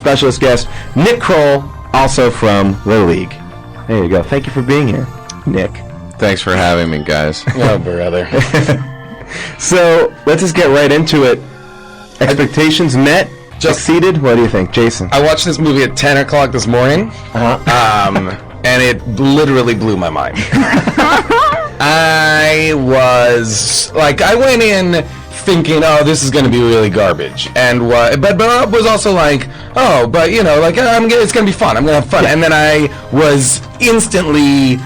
specialist guest, Nick Kroll, also from The League. There you go. Thank you for being here, Nick. Thanks for having me, guys. Oh, brother. So, let's just get right into it. Expectations met? Exceeded? What do you think, Jason? I watched this movie at 10 o'clock this morning, and it literally blew my mind. I went in thinking, oh, this is going to be really garbage, and but I was also like, oh, but it's going to be fun. I'm going to have fun, and then I was instantly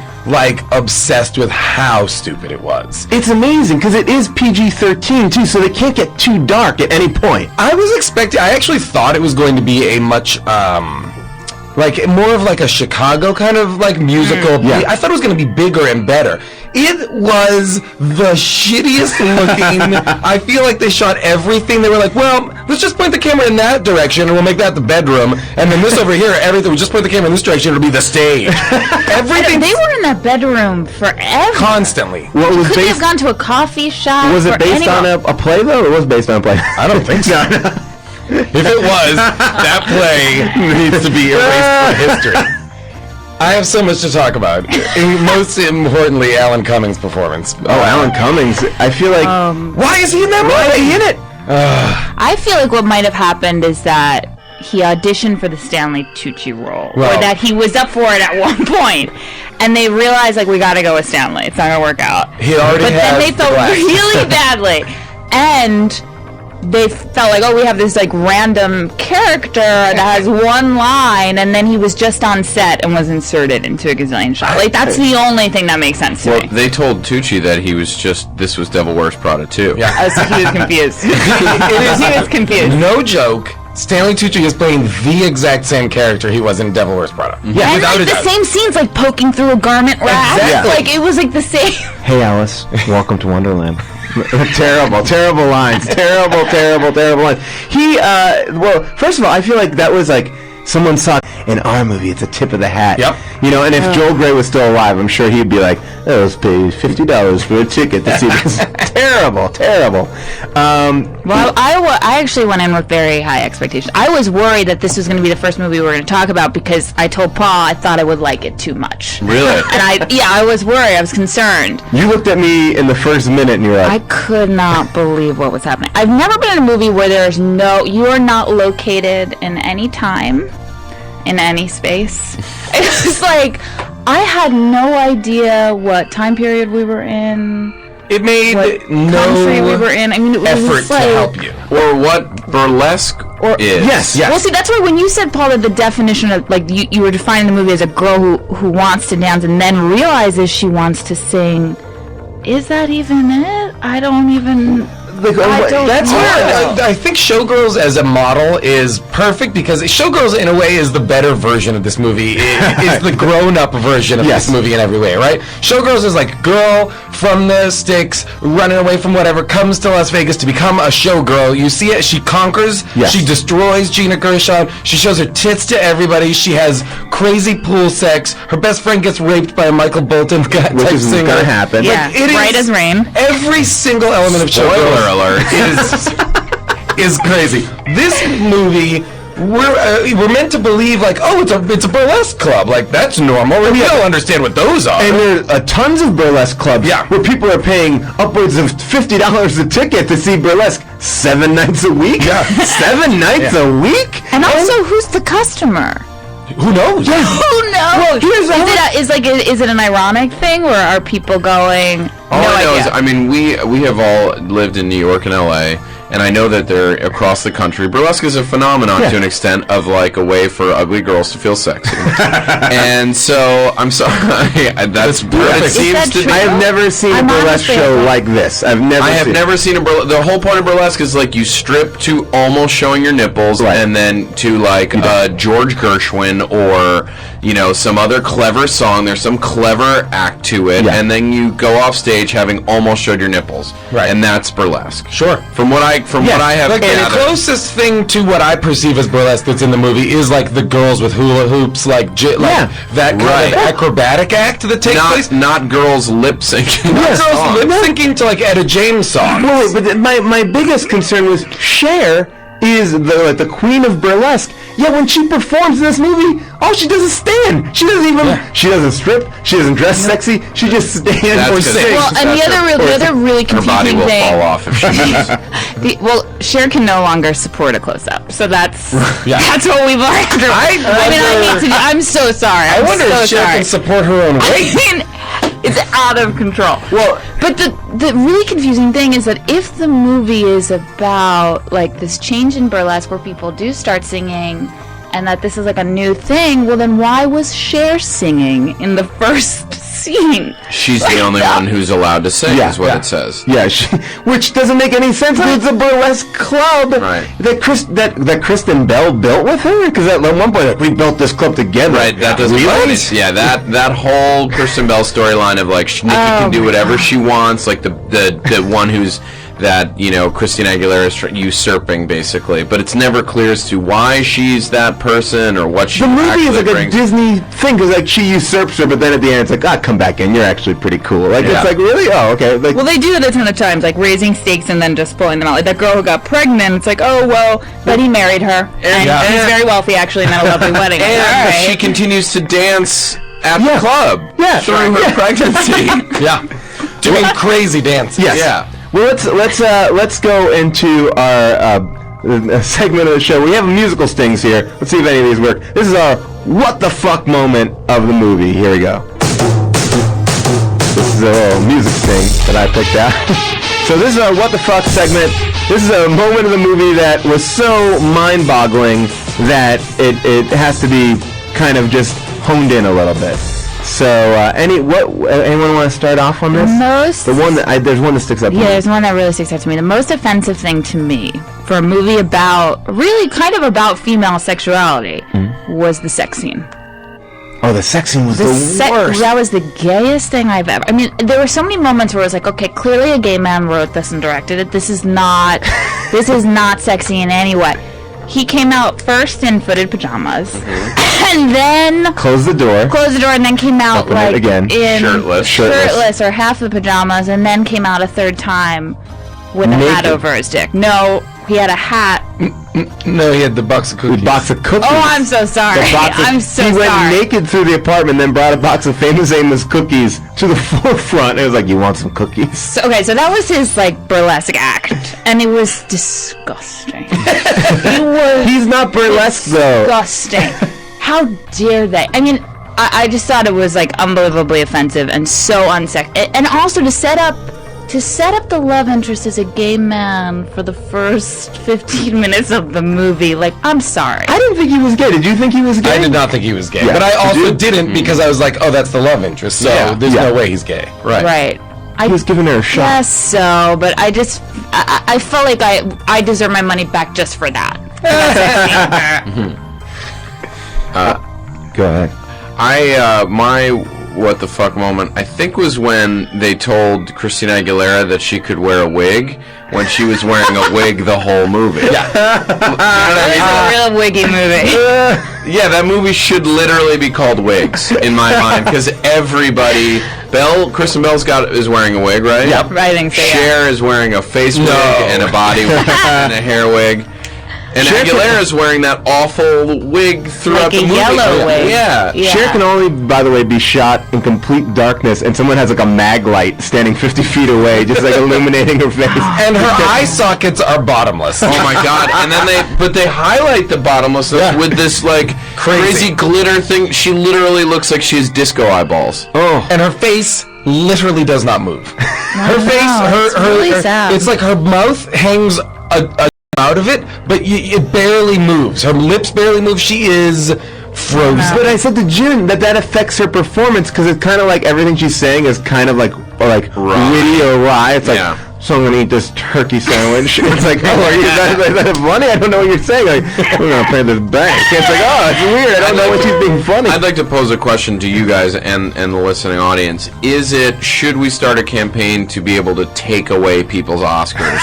obsessed with how stupid it was. It's amazing because it is PG-13 too, so they can't get too dark at any point. I actually thought it was going to be a much more of a Chicago kind of musical. Yeah. I thought it was going to be bigger and better. It was the shittiest looking. I feel like they shot everything. They were like, well, let's just point the camera in that direction and we'll make that the bedroom. And then this over here, everything, we'll just point the camera in this direction, it'll be the stage. Everything. They were in that bedroom forever. Constantly. Well, Could they have gone to a coffee shop? Was it based on a play, though? It was based on a play. I don't think so. If it was, that play needs to be erased from history. I have so much to talk about. Most importantly, Alan Cummings' performance. Oh, Alan Cummings. I feel like... why is he in that movie? Why is he in it? I feel like what might have happened is that he auditioned for the Stanley Tucci role. Well, or that he was up for it at one point. And they realized, we gotta go with Stanley. It's not gonna work out. He already But then they the felt glass. really badly. And... they felt like, we have this random character that has one line, and then he was just on set and was inserted into a gazillion shots. That's the only thing that makes sense to me. They told Tucci that this was Devil Wears Prada too. Yeah. So he was confused. He was confused. No joke. Stanley Tucci is playing the exact same character he was in Devil Wears Prada. Yeah, And without a the doubt. same scenes, poking through a garment rack. Exactly. It was the same. Hey, Alice. Welcome to Wonderland. terrible lines. Terrible lines. He, first of all, I feel like that was someone saw in our movie. It's a tip of the hat. Yep. And if Joel Grey was still alive, I'm sure he'd be like, let's pay $50 for a ticket to see this. Terrible. Well, I actually went in with very high expectations. I was worried that this was going to be the first movie we were going to talk about because I told Paul I thought I would like it too much. Really? And I was worried. I was concerned. You looked at me in the first minute and you were I like... could not believe what was happening. I've never been in a movie where you are not located in any time, in any space. It was I had no idea what time period we were in. It made What country we were in. I mean, it was effort to help you. Or what burlesque is. Yes. Well, see, that's why when you said, Paul, that the definition of, you were defining the movie as a girl who wants to dance and then realizes she wants to sing, is that even it? I don't even... That's know. where I think Showgirls as a model is perfect because Showgirls in a way is the better version of this movie. It is the grown-up version of this movie in every way, right? Showgirls is girl from the sticks running away from whatever comes to Las Vegas to become a showgirl. You see it. She conquers. Yes. She destroys Gina Gershon. She shows her tits to everybody. She has crazy pool sex. Her best friend gets raped by a Michael Bolton type Which is singer. going to happen. Yeah, bright as rain. Every single element of Showgirls alert. is crazy. This movie, we're meant to believe it's a burlesque club. That's normal. We don't understand what those are. And there are tons of burlesque clubs where people are paying upwards of $50 a ticket to see burlesque 7 nights a week. Yeah. 7 nights a week? And also, who's the customer? Who knows? Yeah. Who knows? Well, is it an ironic thing, or are people going? All I know is, I mean, we have all lived in New York and LA, and I know that they're across the country. Burlesque is a phenomenon to an extent of a way for ugly girls to feel sexy. And so I'm sorry, that's what it seems to be. I have never seen a burlesque show like this. I have never seen a burlesque. The whole point of burlesque is you strip to almost showing your nipples, and then to George Gershwin or some other clever song. There's some clever act to it, and then you go off stage having almost showed your nipples, and that's burlesque. Sure. From what I have the gathered. closest thing to what I perceive as burlesque that's in the movie is the girls with hula hoops, that kind of acrobatic act that takes place. Not girls lip syncing. Not girls lip syncing to Etta James songs. Well, but my biggest concern was Cher is the queen of burlesque. Yet when she performs in this movie, all she does is stand. She doesn't even. She doesn't strip. She doesn't dress sexy. She just stands or sings. Well, and the other really confusing her body will thing. fall off if she moves. Cher can no longer support a close-up, so that's what we've learned. I'm so sorry. I wonder if Cher can support her own weight. It's out of control. Well, but the really confusing thing is that if the movie is about like this change in burlesque where people do start singing and that this is like a new thing, well then why was Cher singing in the first scene? She's the only one who's allowed to sing, is what it says. Yeah, which doesn't make any sense because it's a burlesque club that Kristen Bell built with her. Because at one point, like, we built this club together. Right, that doesn't make any sense. Yeah, that whole Kristen Bell storyline of like Nikki can do whatever she wants, like the one who's that, you know, Christina Aguilera is usurping, basically. But it's never clear as to why she's that person or what she The movie actually is like brings. a Disney thing, because like she usurps her, but then at the end it's like, come back in, you're actually pretty cool. Like, it's like, really? Oh, okay. Like, well, they do it a ton of times, like raising stakes and then just pulling them out. Like that girl who got pregnant, it's like, oh, well, but he married her. And he's very wealthy, actually, and had a lovely wedding. And she continues to dance at the club through her pregnancy. Doing crazy dances. Yes. Yeah. Well, let's go into our segment of the show. We have musical stings here. Let's see if any of these work. This is our what the fuck moment of the movie. Here we go. This is a little music sting that I picked out. So this is our what the fuck segment. This is a moment of the movie that was so mind-boggling that it has to be kind of just honed in a little bit. So, anyone want to start off on this? There's one that sticks out to me. Yeah, there's one that really sticks out to me. The most offensive thing to me for a movie really kind of about female sexuality was the sex scene. Oh, the sex scene was the worst. That was the gayest thing I've ever... I mean, there were so many moments where it was like, okay, clearly a gay man wrote this and directed it. This is not sexy in any way. He came out first in footed pajamas, and then closed the door, and then came out like again. In shirtless or half the pajamas, and then came out a third time with a hat over his dick. No, he had a hat. No, he had the box of cookies. Oh, I'm so sorry. He went naked through the apartment, then brought a box of Famous Amos cookies to the forefront. It was like, you want some cookies? So that was his like burlesque act, and it was disgusting. He's not burlesque though. Disgusting. How dare they? I mean, I just thought it was like unbelievably offensive and so unsexy, and also to set up the love interest as a gay man for the first 15 minutes of the movie. Like, I'm sorry. I didn't think he was gay. Did you think he was gay? I did not think he was gay. Yeah. But I also didn't because I was like, oh, that's the love interest. So there's no way he's gay. Right. I was giving her a shot. Yes, so, but I felt like I deserve my money back just for that. Go ahead. My what the fuck moment, I think, was when they told Christina Aguilera that she could wear a wig when she was wearing a wig the whole movie. Yeah. You know what I It's mean? a real wiggy movie. Yeah, that movie should literally be called Wigs, in my mind, because everybody... Kristen Bell's is wearing a wig, right? Yep, I think so, Cher is wearing a face wig and a body wig and a hair wig. And Aguilera is wearing that awful wig throughout the movie. Like a yellow wig. Yeah. Cher can only, by the way, be shot in complete darkness, and someone has like a mag light standing 50 feet away, just like illuminating her face. And her eye sockets are bottomless. Oh my god! And then they highlight the bottomlessness with this like crazy glitter thing. She literally looks like she has disco eyeballs. Oh, and her face literally does not move. Her face, it's really sad. It's like her mouth hangs out of it, but it barely moves. Her lips barely move. She is frozen. But I said to June that affects her performance because it's kind of like everything she's saying is kind of like witty or wry. It's like, so I'm gonna eat this turkey sandwich. It's like, oh, is that funny? I don't know what you're saying. Like, we're gonna play this bank. It's like, oh, it's weird. I don't know when she's being funny. I'd like to pose a question to you guys and the listening audience. Should we start a campaign to be able to take away people's Oscars?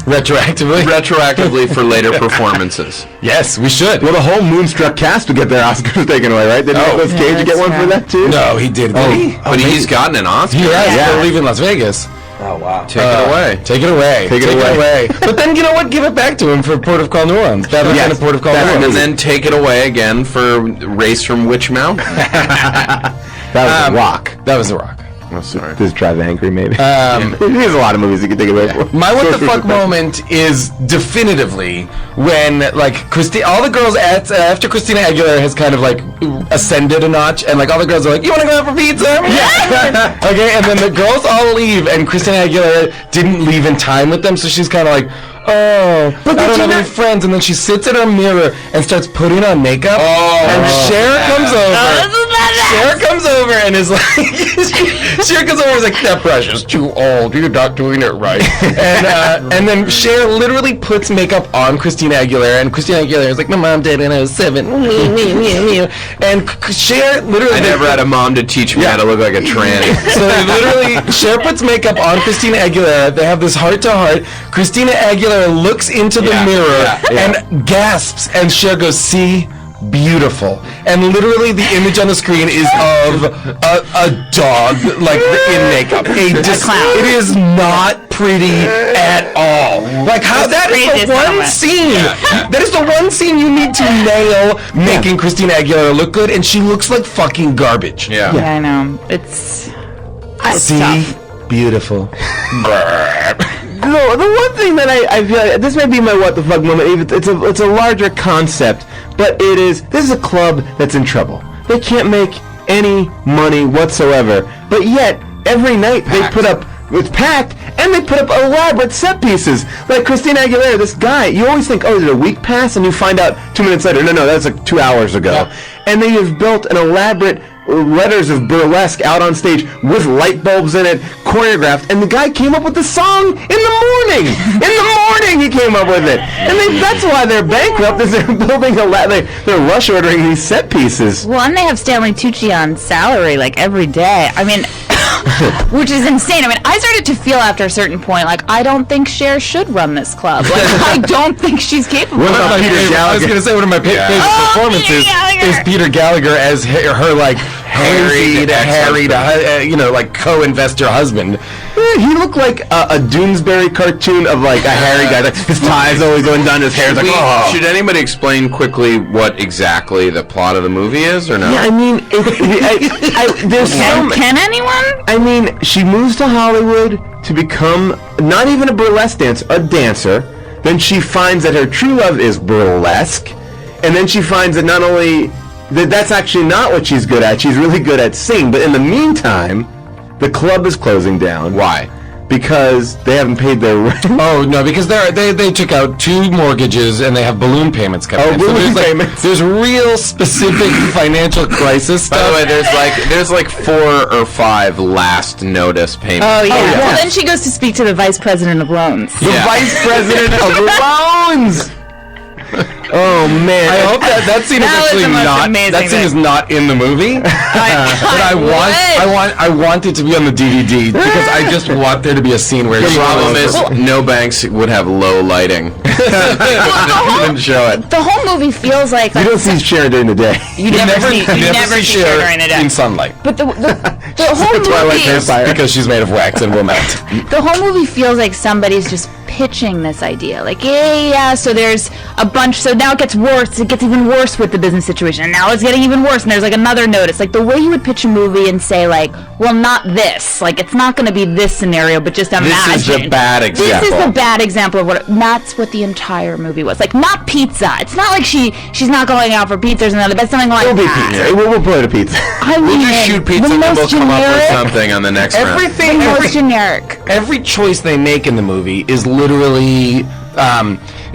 Retroactively for later performances. Yes, we should. Well, the whole Moonstruck cast would get their Oscars taken away, right? Didn't Nicolas Cage get one for that too? No, he did. But he's gotten an Oscar. He has for Leaving Las Vegas. Oh, wow. Take it away. Take it away. Take it away. But then, you know what? Give it back to him for Port of Call New Orleans. That was kind of Port of Call New Orleans. And then take it away again for Race from Witch Mountain. That was a rock. That was a rock. Oh, sorry. Does Drive Angry, maybe? There's a lot of movies you can take away from. My what the fuck moment is definitively when, like, all the girls after Christina Aguilera has kind of, like, ascended a notch, and, like, all the girls are like, you want to go out for pizza? Yeah. Okay, and then the girls all leave, and Christina Aguilera didn't leave in time with them, so she's kind of like, oh, but I don't have any friends, and then she sits in her mirror and starts putting on makeup, and Cher comes over. Cher comes over and is like, Cher comes over and is like, that brush is too old, you're not doing it right. And then Cher literally puts makeup on Christina Aguilera, and Christina Aguilera is like, my mom did it when I was 7. And Cher literally... I never had a mom to teach me how to look like a tranny. So literally, Cher puts makeup on Christina Aguilera, they have this heart-to-heart, Christina Aguilera looks into the mirror and gasps, and Cher goes, see? Beautiful. And literally the image on the screen is of a dog, like, in makeup. It is not pretty at all. Like, how that is the one scene. That is the one scene you need to nail, making Christina Aguilera look good, and she looks like fucking garbage. Yeah, I know. It's tough. Beautiful. The one thing that I feel like, this may be my what the fuck moment. It's a larger concept, but this is a club that's in trouble. They can't make any money whatsoever, but yet every night they put up, it's packed, and they put up elaborate set pieces. Like Christina Aguilera, this guy, you always think, oh, is it a week pass? And you find out 2 minutes later, no, that's like 2 hours ago. Yeah. And they have built an elaborate letters of burlesque out on stage with light bulbs in it, choreographed, and the guy came up with the song in the morning. In the morning he came up with it. And that's why they're bankrupt, is they're building they're rush ordering these set pieces. Well, and they have Stanley Tucci on salary, like, every day. I mean, which is insane. I mean, I started to feel after a certain point, like, I don't think Cher should run this club. Like, I don't think she's capable of it. I was going to say, one of my favorite performances is Peter Gallagher as her like, harried, like, co-investor husband. He looked like a Doonesbury cartoon of, like, a hairy guy. Like, his tie's always undone, his hair's like, oh. Should anybody explain quickly what exactly the plot of the movie is, or no? Yeah, I mean, there's Can anyone? I mean, she moves to Hollywood to become not even a burlesque dancer, a dancer. Then she finds that her true love is burlesque, and then she finds that not only that's actually not what she's good at. She's really good at singing, but in the meantime, the club is closing down. Why? Because they haven't paid their rent. Oh, no, because they took out 2 mortgages and they have balloon payments coming in. Balloon payments. There's real specific financial crisis stuff. By the way, there's like 4 or 5 last notice payments. Oh, yeah. Well, then she goes to speak to the vice president of loans. The vice president of loans! Oh man! I hope that scene is actually not. That scene is not in the movie. But I want it to be on the DVD because I just want there to be a scene where. The problem is no banks would have low lighting. Didn't show it. The whole movie feels like you don't see Cher during the day. You never see Cher during the day in sunlight. But the whole movie because she's made of wax and will melt. The whole movie feels like somebody's just pitching this idea, like, yeah, so there's a bunch, so now it gets worse, it gets even worse with the business situation, and now it's getting even worse, and there's like another notice, like the way you would pitch a movie and say, like, well, not this, like, it's not going to be this scenario, but just imagine. This is the bad example. This is the bad example of what, that's what the entire movie was, like, not pizza, it's not like she's not going out for pizzas and other, but something like It'll be that. pizza. We'll put a pizza. I mean, we'll just shoot pizza and then we'll come up with something on the next round. Everything most generic. Every choice they make in the movie is literally